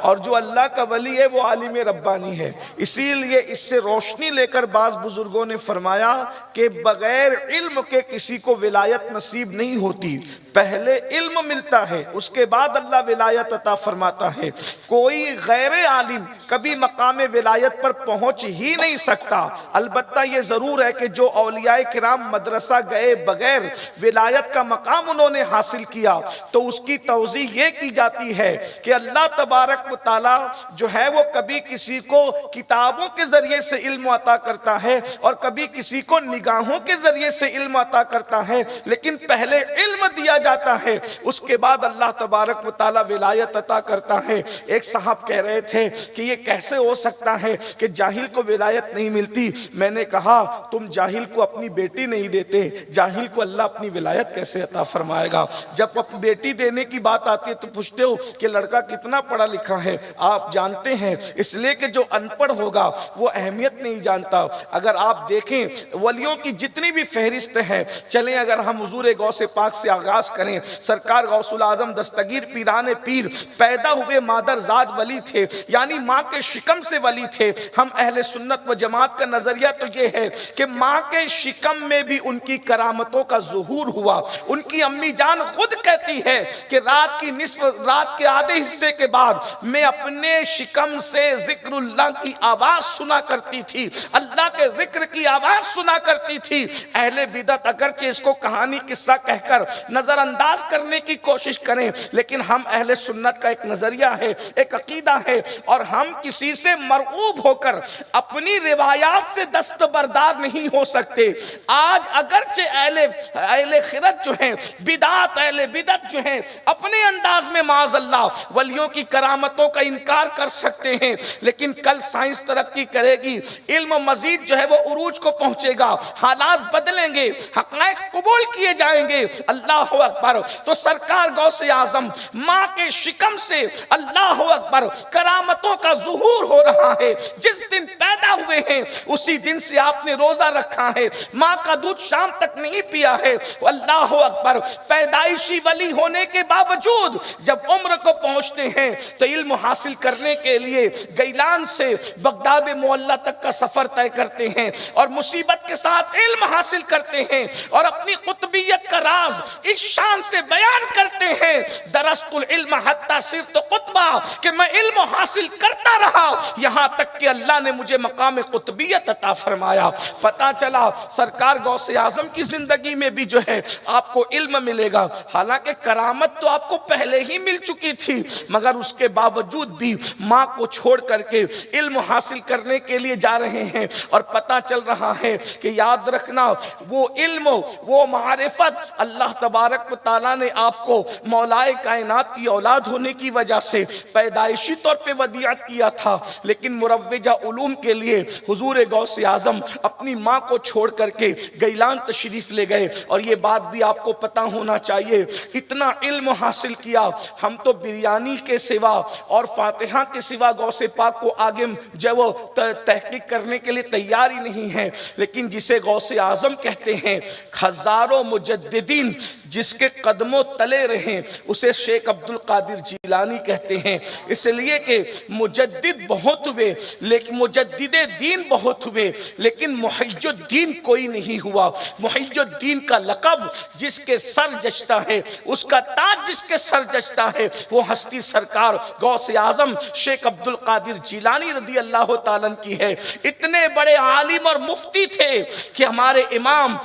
اور جو اللہ کا ولی ہے وہ عالم ربانی ہے۔ اسی لیے اس سے روشنی لے کر بعض بزرگوں نے فرمایا کہ بغیر علم کے کسی کو ولایت نصیب نہیں ہوتی، پہلے علم ملتا ہے اس کے بعد اللہ ولایت عطا فرماتا ہے۔ کوئی غیر عالم کبھی مقام ولایت پر پہنچ ہی نہیں سکتا۔ البتہ یہ ضرور ہے کہ جو اولیاء کرام مدرسہ گئے بغیر ولایت کا مقام انہوں نے حاصل کیا تو اس کی توضیح یہ کی جاتی ہے کہ اللہ تبارک و تعالی جو ہے وہ کبھی کسی کو کتابوں کے ذریعے سے علم عطا کرتا ہے اور کبھی کسی کو نگاہوں کے ذریعے سے علم عطا کرتا ہے، لیکن پہلے علم دیا جاتا ہے اس کے بعد اللہ تبارک و تعالی ولایت عطا کرتا ہے۔ ایک صاحب کہہ رہے تھے کہ یہ کیسے ہو سکتا ہے کہ جاہل کو ولایت نہیں ملتی؟ میں نے کہا تم جاہل کو اپنی بیٹی نہیں دیتے، جاہل کو اللہ اپنی ولایت کیسے عطا فرمائے گا؟ جب اپنی بیٹی دینے کی بات آتی ہے تو پوچھتے ہو کہ لڑکا کتنا پڑھا لکھا ہے؟ آپ جانتے ہیں اس لیے کہ جو ان پڑھ ہوگا وہ اہمیت نہیں جانتا۔ اگر آپ دیکھیں ولیوں کی جتنی بھی فہرست ہے، چلیں اگر ہم حضور غوث پاک سے آغاز کریں، سرکار غوث العظم دستگیر پیران پیر پیدا ہوئے مادر زاد ولی تھے، یعنی ماں کے شکم سے ولی تھے۔ ہم اہل سنت و جماعت کا نظریہ تو یہ ہے کہ ماں کے شکم میں بھی ان کی کرامتوں کا ظہور ہوا۔ ان کی امی جان خود کہتی ہے کہ رات کے آدھے حصے کے بعد میں اپنے شکم سے ذکر اللہ کی آواز سنا کرتی تھی، اللہ کے ذکر کی آواز سنا کرتی تھی۔ اہل بدعت اگرچہ اس کو کہانی قصہ کہہ کر نظر انداز کرنے کی کوشش کریں، لیکن ہم اہل سنت کا ایک نظریہ ہے، ایک عقیدہ ہے، اور ہم کسی سے مرعوب ہو کر اپنی روایات سے دستبردار نہیں ہو سکتے۔ آج اگرچہ اہل خرد جو ہیں، اہل بدعت جو ہیں، اپنے انداز میں معاذ اللہ ولیوں کی کرامتوں کا انکار کر سکتے ہیں، لیکن کل سائنس ترقی کرے گی، علم مزید جو ہے وہ عروج کو پہنچے گا، حالات بدلیں گے، حقائق قبول کیے جائیں گے۔ اللہ اکبر۔ تو سرکار غوث اعظم ماں کے شکم سے اللہ اکبر کرامتوں کا ظہور ہو رہا ہے۔ جس دن پیدا ہوئے ہیں اسی دن سے آپ نے روزہ رکھا ہے، ماں کا دودھ شام تک نہیں پیا ہے۔ اللہ اکبر۔ پیدائشی ولی ہونے کے باوجود جب عمر کو پہنچتے ہیں تو علم حاصل کرنے کے لیے گیلان سے بغداد معلیٰ تک کا سفر طے کرتے ہیں اور مصیبت کے ساتھ علم حاصل کرتے ہیں اور اپنی قطبیت کا راز اس شان سے بیان کرتے ہیں، درست العلم حتی صرت قطبہ، کہ میں علم حاصل کرتا رہا یہاں تک کہ اللہ نے مجھے مقام قطبیت عطا فرمایا۔ پتہ چلا سرکار غوث اعظم کی زندگی میں بھی جو ہے آپ کو علم ملے گا، حالانکہ کرامت تو آپ کو پہلے ہی مل چکی تھی، مگر اس کے باوجود بھی ماں کو چھوڑ کر کے علم حاصل کرنے کے لیے جا رہے ہیں، اور پتہ چل رہا ہے کہ یاد رکھنا وہ علم، وہ معرفت اللہ تبارک و تعالیٰ نے آپ کو مولائے کائنات کی اولاد ہونے کی وجہ سے پیدائشی طور پہ ودیعت کیا تھا، لیکن مروجہ علوم کے لیے حضور غوث اعظم اپنی ماں کو چھوڑ کر کے گیلان تشریف لے گئے۔ اور یہ بات بھی آپ کو پتہ ہونا چاہیے، اتنا علم حاصل کیا، ہم تو بریانی کے سوا اور فاتحہ کے سوا غوث پاک کو آگے جو وہ تحقیق کرنے کے لیے تیار ہی نہیں ہے، لیکن جسے غوث اعظم کہتے ہیں، ہزاروں مجددین جس کے قدموں تلے رہیں، اسے شیخ عبد القادر جیلانی کہتے ہیں، اس لیے کہ مجدد بہت ہوئے، لیکن مجدد دین بہت ہوئے، لیکن محی الدین کوئی نہیں ہوا۔ محی الدین کا لقب جس کے سر جچتا ہے، اس کا تاج جس کے سر جچتا ہے، وہ ہستی سرکار غوث اعظم شیخ عبد القادر جیلانی رضی اللہ تعالیٰ کی ہے۔ اتنے بڑے عالم اور مفتی تھے کہ ہمارے امام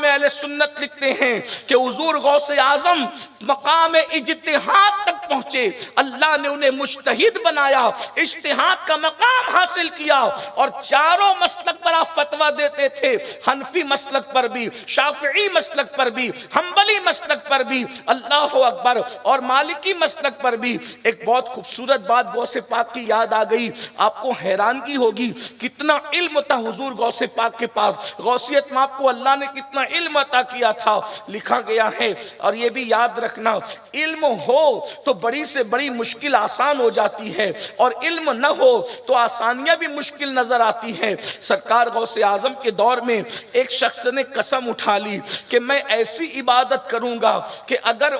اہل سنت لکھتے ہیں کہ حضور غوث اعظم مقام اجتہاد تک پہنچے، اللہ نے انہیں مجتہد بنایا، اجتہاد کا مقام حاصل کیا، اور چاروں مسلک پر آپ فتویٰ دیتے تھے، حنفی مسلک پر بھی، شافعی مسلک پر بھی، حنبلی مسلک پر بھی، اللہ اکبر، اور مالکی مسلک پر بھی۔ ایک بہت خوبصورت بات غوث پاک کی یاد آ گئی، آپ کو حیرانگی ہوگی کتنا علم تھا حضور غوث پاک کے پاس۔ غوث حیثیت میں آپ کو اللہ نے کتنا علم عطا کیا تھا لکھا گیا ہے۔ اور یہ بھی یاد رکھنا، علم ہو تو بڑی سے بڑی مشکل آسان ہو جاتی ہے، اور علم نہ ہو تو آسانیاں بھی مشکل نظر آتی ہیں۔ سرکار غوث اعظم کے دور میں ایک شخص نے قسم اٹھا لی کہ میں ایسی عبادت کروں گا کہ اگر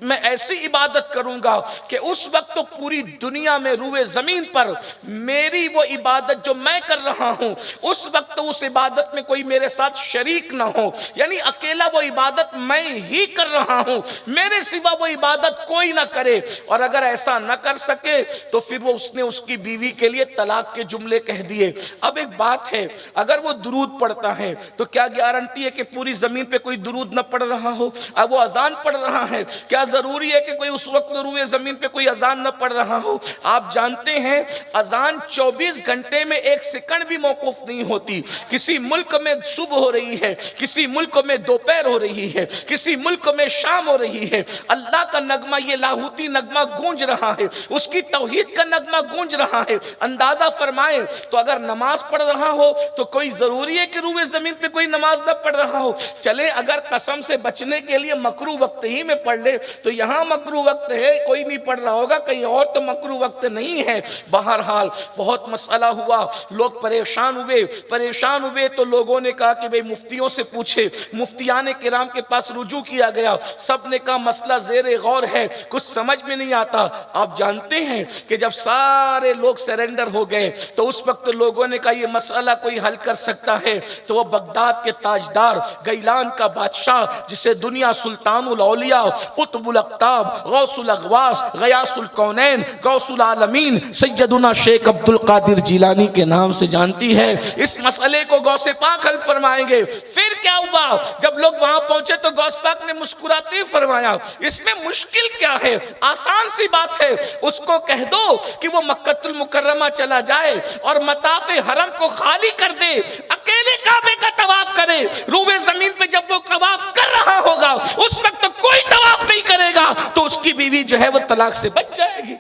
میں ایسی عبادت کروں گا کہ اس وقت تو پوری دنیا میں روئے زمین پر میری وہ عبادت جو میں کر رہا ہوں اس وقت اس عبادت میں کوئی میرے ساتھ شریک نہ ہو، یعنی اکیلا وہ عبادت میں ہی کر رہا ہوں، میرے سوا وہ عبادت کوئی نہ کرے۔ اور اگر ایسا نہ کر سکے تو پھر وہ اس نے اس کی بیوی کے لیے طلاق کے جملے کہہ دیے۔ اب ایک بات ہے، اگر وہ درود پڑھتا ہے تو کیا گارنٹی ہے کہ پوری زمین پہ کوئی درود نہ پڑھ رہا ہو؟ اب وہ اذان پڑھ رہا ہے، کیا ضروری ہے کہ کوئی اس وقت روئے زمین پہ کوئی اذان نہ پڑھ رہا ہو؟ آپ جانتے ہیں اذان 24 گھنٹے میں ایک سیکنڈ بھی موقوف نہیں ہوتی۔ کسی ملک میں صبح ہو رہی ہے، کسی ملک میں دوپہر ہو رہی ہے، کسی ملک میں شام ہو رہی ہے، اللہ کا نغمہ، یہ لاہوتی نغمہ گونج رہا ہے، اس کی توحید کا نغمہ گونج رہا ہے۔ اندازہ فرمائیں تو اگر نماز پڑھ رہا ہو تو کوئی ضروری ہے کہ روئے زمین پہ کوئی نماز نہ پڑھ رہا ہو؟ چلے اگر قسم سے بچنے کے لیے مکروہ وقت ہی میں پڑھ لے تو یہاں مکروہ وقت ہے، کوئی نہیں پڑھ رہا ہوگا، کہیں اور تو مکروہ وقت نہیں ہے۔ بہرحال بہت مسئلہ ہوا، لوگ پریشان ہوئے تو لوگوں نے کہا کہ بھئی مفتیوں سے پوچھے، مفتیان کرام کے پاس رجوع کیا گیا، سب نے کہا مسئلہ زیر غور ہے، کچھ سمجھ میں نہیں آتا۔ آپ جانتے ہیں کہ جب سارے لوگ سرنڈر ہو گئے تو اس وقت لوگوں نے کہا یہ مسئلہ کوئی حل کر سکتا ہے تو وہ بغداد کے تاجدار گیلان کا بادشاہ جسے دنیا سلطان الاولیاء، قطب الاقطاب، غوث الاغواث، غیاث الکونین، غوث العالمین سیدنا شیخ عبد القادر جیلانی کے نام سے جانتی ہے، اس مسئلے کو غوث پاک حل فرمائیں گے۔ پھر کیا ہوا؟ جب لوگ وہاں پہنچے تو غوث پاک نے مسکراتے فرمایا اس میں مشکل کیا ہے، آسان سی بات ہے، اس کو کہہ دو کہ وہ مکہ المکرمہ چلا جائے اور مطاف حرم کو خالی کر دے، اکیلے کعبے کا طواف کرے، روئے زمین پہ جب وہ طواف کر رہا ہوگا اس وقت کوئی طواف نہیں کرے گا تو اس کی بیوی جو ہے وہ طلاق سے بچ جائے گی۔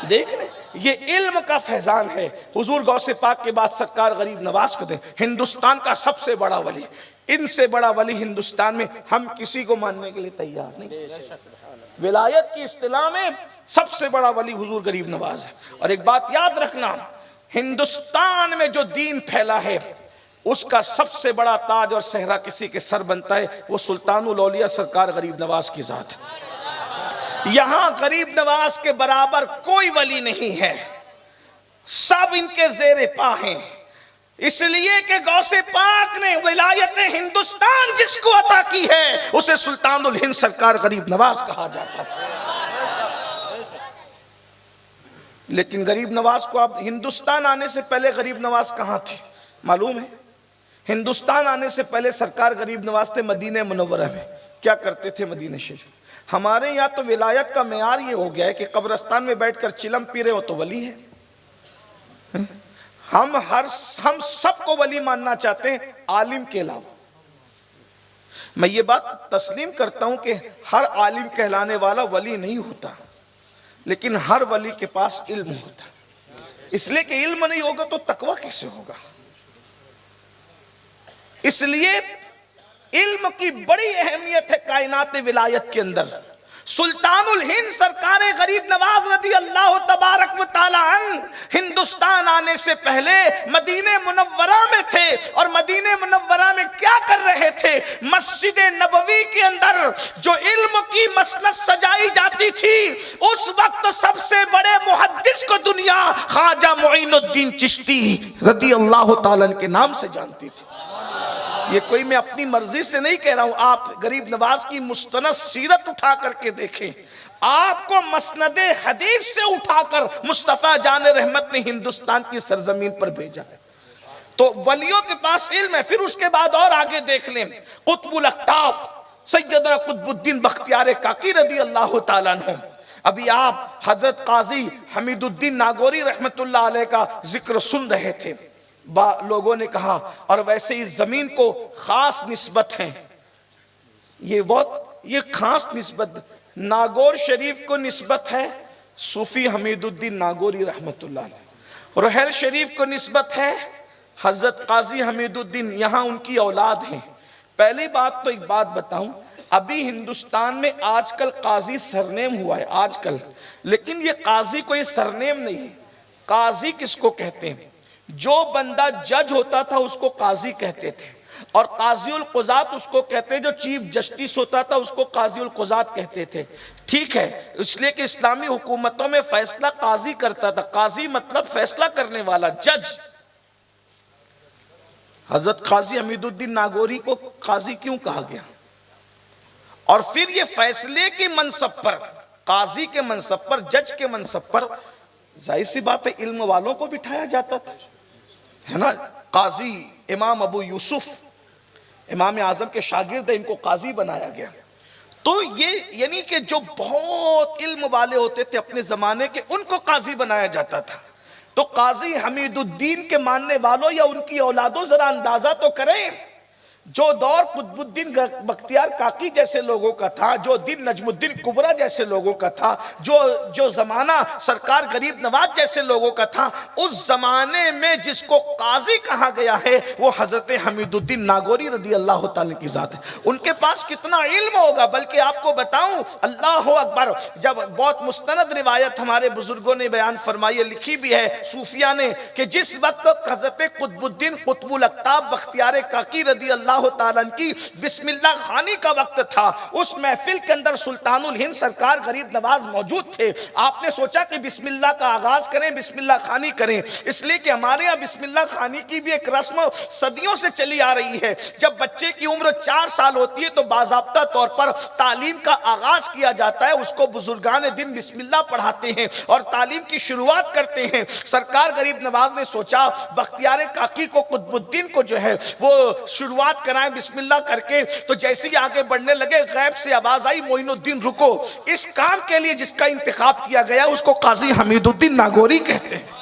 دیکھ لیں یہ علم کا فیضان ہے۔ حضور غوث پاک کے بعد سرکار غریب نواز کو دیں، ہندوستان کا سب سے بڑا ولی، ان سے بڑا ولی ہندوستان میں ہم کسی کو ماننے کے لیے تیار نہیں۔ ولایت کی اصطلاح میں سب سے بڑا ولی حضور غریب نواز ہے۔ اور ایک بات یاد رکھنا، ہندوستان میں جو دین پھیلا ہے اس کا سب سے بڑا تاج اور صحرا کسی کے سر بنتا ہے، وہ سلطان الاولیاء سرکار غریب نواز کی ذات ہے۔ یہاں غریب نواز کے برابر کوئی ولی نہیں ہے، سب ان کے زیر پا ہیں، اس لیے کہ غوث پاک نے ولایت ہندوستان جس کو عطا کی ہے اسے سلطان الہند سرکار غریب نواز کہا جاتا ہے۔ لیکن غریب نواز کو اب ہندوستان آنے سے پہلے غریب نواز کہاں تھے معلوم ہے؟ ہندوستان آنے سے پہلے سرکار غریب نواز تھے مدینہ منورہ میں۔ کیا کرتے تھے مدینہ شریف؟ ہمارے یہاں تو ولایت کا معیار یہ ہو گیا ہے کہ قبرستان میں بیٹھ کر چلم پی رہے ہو تو ولی ہے۔ ہم سب کو ولی ماننا چاہتے ہیں عالم کے علاوہ۔ میں یہ بات تسلیم کرتا ہوں کہ ہر عالم کہلانے والا ولی نہیں ہوتا، لیکن ہر ولی کے پاس علم ہوتا، اس لیے کہ علم نہیں ہوگا تو تقویٰ کیسے ہوگا؟ اس لیے علم کی بڑی اہمیت ہے کائنات ولایت کے اندر۔ سلطان الہند سرکار غریب نواز رضی اللہ تبارک و تعالی عنہ ہندوستان آنے سے پہلے مدینہ منورہ میں تھے، اور مدینہ منورہ میں کیا کر رہے تھے؟ مسجد نبوی کے اندر جو علم کی مسند سجائی جاتی تھی اس وقت سب سے بڑے محدث کو دنیا خواجہ معین الدین چشتی رضی اللہ تعالیٰ عنہ کے نام سے جانتی تھی۔ یہ کوئی میں اپنی مرضی سے نہیں کہہ رہا ہوں، آپ غریب نواز کی مستند سیرت اٹھا کر کے دیکھیں، آپ کو مسند حدیث سے اٹھا کر مصطفیٰ جان رحمت نے ہندوستان کی سرزمین پر بھیجا ہے۔ تو ولیوں کے پاس علم ہے۔ پھر اس کے بعد اور آگے دیکھ لیں، قطب الاقطاب سیدنا قطب الدین بختیار کاکی رضی اللہ تعالیٰ عنہ۔ ابھی آپ حضرت قاضی حمید الدین ناگوری رحمت اللہ علیہ کا ذکر سن رہے تھے۔ لوگوں نے کہا اور ویسے اس زمین کو خاص نسبت ہے، یہ خاص نسبت ناگور شریف کو نسبت ہے صوفی حمید الدین ناگوری رحمت اللہ علیہ، رحل شریف کو نسبت ہے حضرت قاضی حمید الدین یہاں ان کی اولاد ہیں. پہلی بات تو ایک بات بتاؤں، ابھی ہندوستان میں آج کل قاضی سرنیم ہوا ہے آج کل، لیکن یہ قاضی کوئی سرنیم نہیں ہے. قاضی کس کو کہتے ہیں؟ جو بندہ جج ہوتا تھا اس کو قاضی کہتے تھے، اور قاضی القضات اس کو کہتے جو چیف جسٹس ہوتا تھا اس کو قاضی القضات کہتے تھے. ٹھیک ہے، اس لیے کہ اسلامی حکومتوں میں فیصلہ قاضی کرتا تھا. قاضی مطلب فیصلہ کرنے والا، جج. حضرت قاضی حمید الدین ناگوری کو قاضی کیوں کہا گیا؟ اور پھر یہ فیصلے کے منصب پر، قاضی کے منصب پر، جج کے منصب پر ظاہر سی بات ہے علم والوں کو بٹھایا جاتا تھا، ہے نا. قاضی امام ابو یوسف امام اعظم کے شاگرد ہیں، ان کو قاضی بنایا گیا. تو یہ یعنی کہ جو بہت علم والے ہوتے تھے اپنے زمانے کے، ان کو قاضی بنایا جاتا تھا. تو قاضی حمید الدین کے ماننے والوں یا ان کی اولادوں ذرا اندازہ تو کریں، جو دور قطب الدین بختیار کاکی جیسے لوگوں کا تھا، جو دن نجم الدین کبرا جیسے لوگوں کا تھا، جو زمانہ سرکار غریب نواز جیسے لوگوں کا تھا، اس زمانے میں جس کو قاضی کہا گیا ہے وہ حضرت حمید الدین ناگوری رضی اللہ تعالیٰ کی ذات ہے. ان کے پاس کتنا علم ہوگا. بلکہ آپ کو بتاؤں، اللہ اکبر، جب بہت مستند روایت ہمارے بزرگوں نے بیان فرمائی ہے، لکھی بھی ہے صوفیہ نے، کہ جس وقت حضرت قطب الدین قطب الاقطاب بختیار کاکی رضی اللہ تعالیٰ کی بسم اللہ خانی کا وقت تھا، اس محفل کے اندر سلطان الہند سرکار غریب نواز موجود تھے. آپ نے سوچا کہ بسم اللہ کا آغاز کریں، بسم اللہ خانی کریں، اس لیے کہ ہمارے یہاں بسم اللہ خانی کی بھی ایک رسم صدیوں سے چلی آ رہی ہے. جب بچے کی عمر 4 سال ہوتی ہے تو باضابطہ طور پر تعلیم کا آغاز کیا جاتا ہے، اس کو بزرگان دین بسم اللہ پڑھاتے ہیں اور تعلیم کی شروعات کرتے ہیں. سرکار غریب نواز نے سوچا بختیار کاکی کو، قطب الدین کو جو ہے وہ شروعات کرائیں بسم اللہ کر کے. تو جیسے ہی آگے بڑھنے لگے، غیب سے آواز آئی، معین الدین رکو. اس کام کے لیے جس کا انتخاب کیا گیا اس کو قاضی حمید الدین ناگوری کہتے ہیں.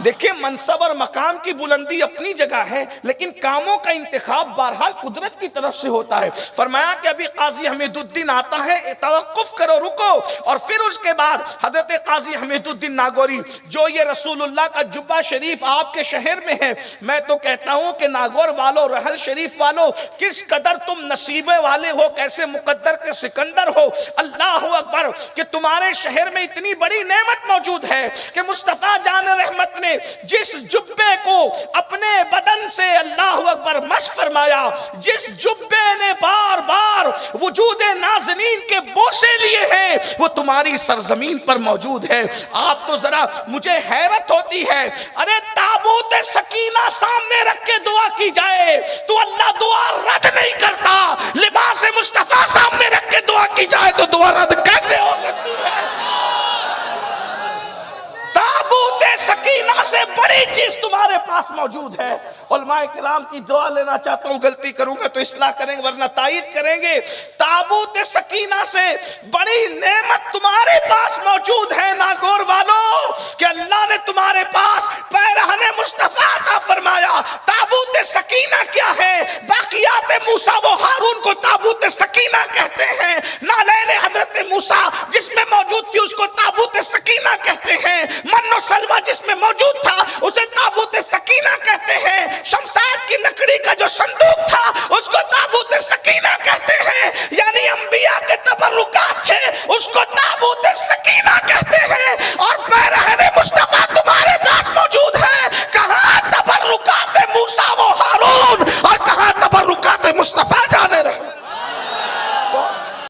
دیکھیں، منصب اور مقام کی بلندی اپنی جگہ ہے، لیکن کاموں کا انتخاب بہرحال قدرت کی طرف سے ہوتا ہے. فرمایا کہ ابھی قاضی حمید الدین آتا ہے، توقف کرو، رکو. اور پھر اس کے بعد حضرت قاضی حمید الدین ناگوری، جو یہ رسول اللہ کا جبہ شریف آپ کے شہر میں ہے، میں تو کہتا ہوں کہ ناگور والو، رحل شریف والو، کس قدر تم نصیبے والے ہو، کیسے مقدر کے سکندر ہو. اللہ اکبر، کہ تمہارے شہر میں اتنی بڑی نعمت موجود ہے کہ مصطفیٰ جان رحمت نے جس جبے کو اپنے بدن سے، اللہ اکبر، مس فرمایا، جس جبے نے بار بار وجود نازنین کے بوسے لیے ہیں، وہ تمہاری سرزمین پر موجود ہے. آپ تو ذرا، مجھے حیرت ہوتی ہے، ارے تابوت سکینہ سامنے رکھ کے دعا کی جائے تو اللہ دعا رد نہیں کرتا، لباس مصطفیٰ سامنے رکھ کے دعا کی جائے تو دعا رد کیسے ہو سکتی ہے؟ تابوت سکینہ سے بڑی چیز تمہارے پاس موجود ہے. علماء کرام کی دعا لینا چاہتا ہوں، غلطی کروں گا تو اصلاح کریں گے ورنہ تائید کریں گے. تابوت سکینہ سے بڑی نعمت تمہارے پاس موجود ہے ناگور والو، کہ اللہ نے تمہارے پاس پیرہن مصطفیٰ عطا فرمایا. تابوت سکینہ کیا ہے؟ باقیات موسیٰ و ہارون کو تابوت سکینہ کہتے ہیں. نالین حضرت موسیٰ جس میں موجود تھی اس کو تابوت سکینہ کہتے ہیں. من و سلوہ جس میں موجود تھا اسے تابوت سکینہ کہتے ہیں. شمشاد کی لکڑی کا جو صندوق تھا اس کو تابوت سکینہ کہتے ہیں. یعنی انبیاء کے تبرکات تھے، اس کو تابوت سکینہ کہتے ہیں. اور پیرہن مصطفیٰ تمہارے پاس موجود ہے. کہاں تبرکات موسیٰ و ہارون اور کہاں تبرکات مصطفیٰ